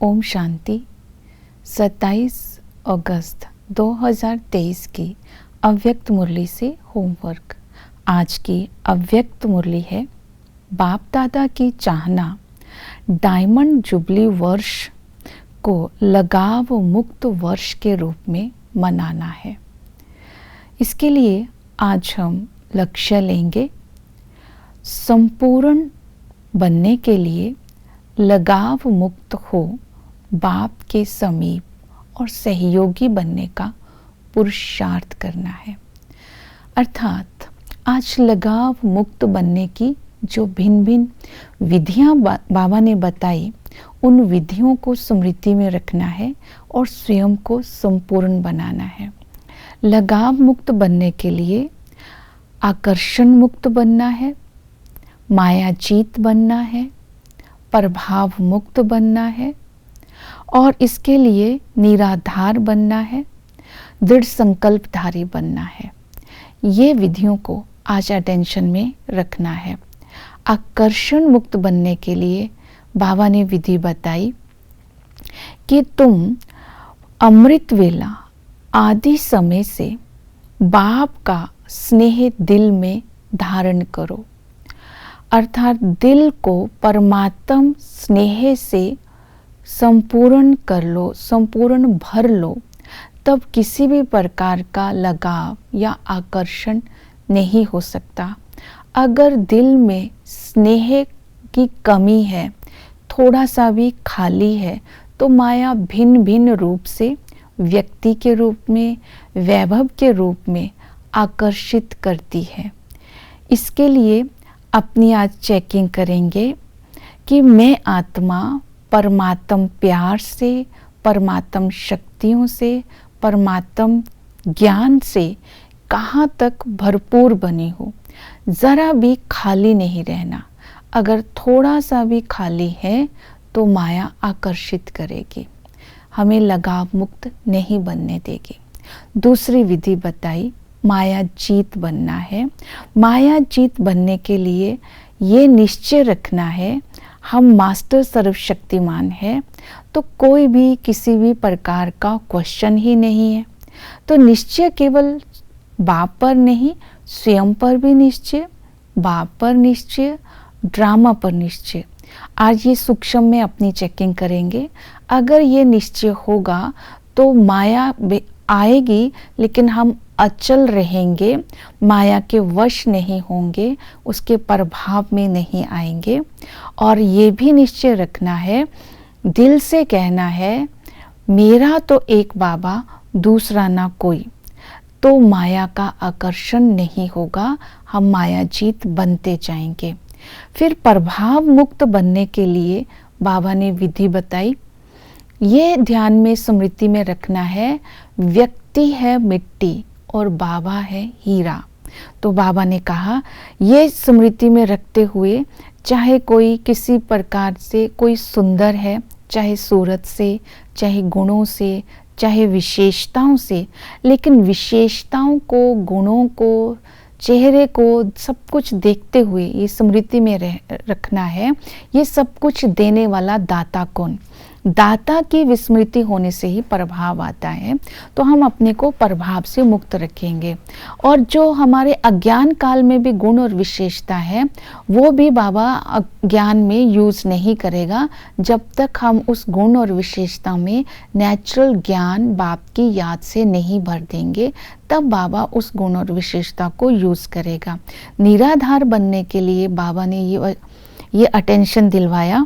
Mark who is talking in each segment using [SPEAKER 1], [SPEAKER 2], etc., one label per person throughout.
[SPEAKER 1] ओम शांति। 27 अगस्त 2023 की अव्यक्त मुरली से होमवर्क। आज की अव्यक्त मुरली है, बाप दादा की चाहना डायमंड जुबली वर्ष को लगाव मुक्त वर्ष के रूप में मनाना है। इसके लिए आज हम लक्ष्य लेंगे, संपूर्ण बनने के लिए लगाव मुक्त हो बाप के समीप और सहयोगी बनने का पुरुषार्थ करना है। अर्थात आज लगाव मुक्त बनने की जो भिन्न भिन्न विधियां बाबा ने बताई, उन विधियों को स्मृति में रखना है और स्वयं को संपूर्ण बनाना है। लगाव मुक्त बनने के लिए आकर्षण मुक्त बनना है, मायाजीत बनना है, प्रभाव मुक्त बनना है और इसके लिए निराधार बनना है, दृढ़ संकल्पधारी बनना है। ये विधियों को आज अटेंशन में रखना है। आकर्षण मुक्त बनने के लिए बाबा ने विधि बताई कि तुम अमृत वेला आदि समय से बाप का स्नेह दिल में धारण करो। अर्थात दिल को परमात्म स्नेह से संपूर्ण कर लो, संपूर्ण भर लो, तब किसी भी प्रकार का लगाव या आकर्षण नहीं हो सकता। अगर दिल में स्नेह की कमी है, थोड़ा सा भी खाली है, तो माया भिन्न भिन्न रूप से व्यक्ति के रूप में, वैभव के रूप में आकर्षित करती है। इसके लिए अपनी आज चेकिंग करेंगे कि मैं आत्मा परमात्म प्यार से, परमात्म शक्तियों से, परमात्म ज्ञान से कहाँ तक भरपूर बनी हूँ। ज़रा भी खाली नहीं रहना। अगर थोड़ा सा भी खाली है तो माया आकर्षित करेगी, हमें लगाव मुक्त नहीं बनने देगी। दूसरी विधि बताई, माया जीत बनना है। माया जीत बनने के लिए ये निश्चय रखना है, हम मास्टर सर्वशक्तिमान है, तो कोई भी किसी भी प्रकार का क्वेश्चन ही नहीं है। तो निश्चय केवल बाप पर नहीं, स्वयं पर भी निश्चय, बाप पर निश्चय, ड्रामा पर निश्चय। आज ये सूक्ष्म में अपनी चेकिंग करेंगे। अगर ये निश्चय होगा तो माया आएगी, लेकिन हम अचल रहेंगे, माया के वश नहीं होंगे, उसके प्रभाव में नहीं आएंगे। और ये भी निश्चय रखना है, दिल से कहना है, मेरा तो एक बाबा, दूसरा ना कोई, तो माया का आकर्षण नहीं होगा, हम मायाजीत बनते जाएंगे। फिर प्रभाव मुक्त बनने के लिए बाबा ने विधि बताई। ये ध्यान में स्मृति में रखना है, व्यक्ति है मिट्टी और बाबा है हीरा। तो बाबा ने कहा, ये स्मृति में रखते हुए, चाहे कोई किसी प्रकार से कोई सुंदर है, चाहे सूरत से, चाहे गुणों से, चाहे विशेषताओं से, लेकिन विशेषताओं को, गुणों को, चेहरे को, सब कुछ देखते हुए ये स्मृति में रखना है, ये सब कुछ देने वाला दाता कौन। दाता की विस्मृति होने से ही प्रभाव आता है, तो हम अपने को प्रभाव से मुक्त रखेंगे। और जो हमारे अज्ञान काल में भी गुण और विशेषता है, वो भी बाबा ज्ञान में यूज नहीं करेगा जब तक हम उस गुण और विशेषता में नेचुरल ज्ञान बाप की याद से नहीं भर देंगे, तब बाबा उस गुण और विशेषता को यूज करेगा। निराधार बनने के लिए बाबा ने ये अटेंशन दिलवाया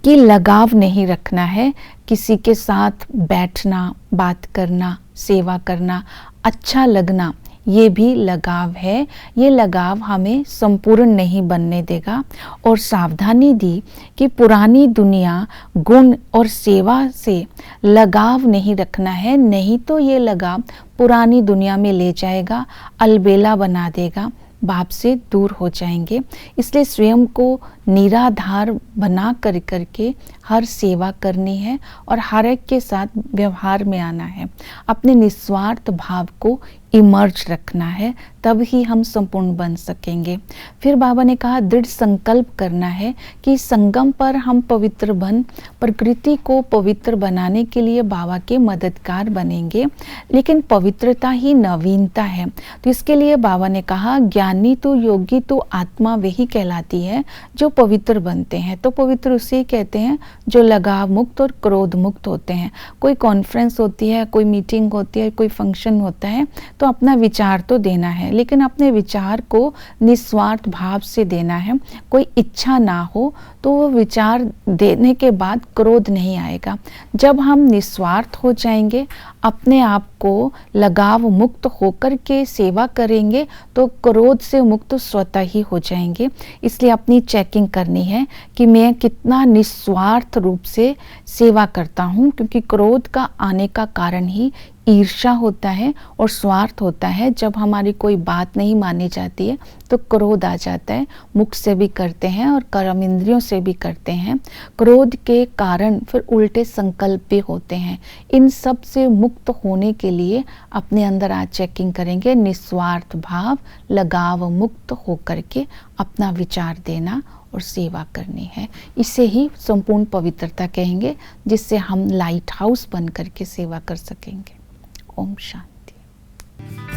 [SPEAKER 1] कि लगाव नहीं रखना है, किसी के साथ बैठना, बात करना, सेवा करना, अच्छा लगना, ये भी लगाव है। ये लगाव हमें संपूर्ण नहीं बनने देगा। और सावधानी दी कि पुरानी दुनिया, गुण और सेवा से लगाव नहीं रखना है, नहीं तो ये लगाव पुरानी दुनिया में ले जाएगा, अलबेला बना देगा, बाप से दूर हो जाएंगे। इसलिए स्वयं को निराधार बना कर करके हर सेवा करनी है और हर एक के साथ व्यवहार में आना है। अपने निस्वार्थ भाव को इमर्ज रखना है, तब ही हम संपूर्ण बन सकेंगे। फिर बाबा ने कहा दृढ़ संकल्प करना है कि संगम पर हम पवित्र बन प्रकृति को पवित्र बनाने के लिए बाबा के मददगार बनेंगे। लेकिन पवित्रता ही नवीनता है, तो इसके लिए बाबा ने कहा ज्ञानी तो योगी तो आत्मा वही कहलाती है जो पवित्र बनते हैं। तो पवित्र उसे कहते हैं जो लगाव मुक्त और क्रोध मुक्त होते हैं। कोई कॉन्फ्रेंस होती है, कोई मीटिंग होती है, कोई फंक्शन होता है, तो अपना विचार तो देना है, लेकिन अपने विचार को निस्वार्थ भाव से देना है। कोई इच्छा ना हो तो वो विचार देने के बाद क्रोध नहीं आएगा। जब हम निस्वार्थ हो जाएंगे, अपने आप को लगाव मुक्त होकर के सेवा करेंगे, तो क्रोध से मुक्त स्वतः ही हो जाएंगे। इसलिए अपनी चेकिंग करनी है कि मैं कितना निस्वार्थ रूप से सेवा करता हूँ, क्योंकि क्रोध का आने का कारण ही ईर्ष्या होता है और स्वार्थ होता है। जब हमारी कोई बात नहीं मानी जाती है तो क्रोध आ जाता है। मुख से भी करते हैं और कर्म इंद्रियों से भी करते हैं। क्रोध के कारण फिर उल्टे संकल्प भी होते हैं। इन सब से मुक्त होने के लिए अपने अंदर आज चेकिंग करेंगे, निस्वार्थ भाव, लगाव मुक्त होकर के अपना विचार देना और सेवा करनी है। इसे ही संपूर्ण पवित्रता कहेंगे, जिससे हम लाइट हाउस बन करके सेवा कर सकेंगे। ओम शांति।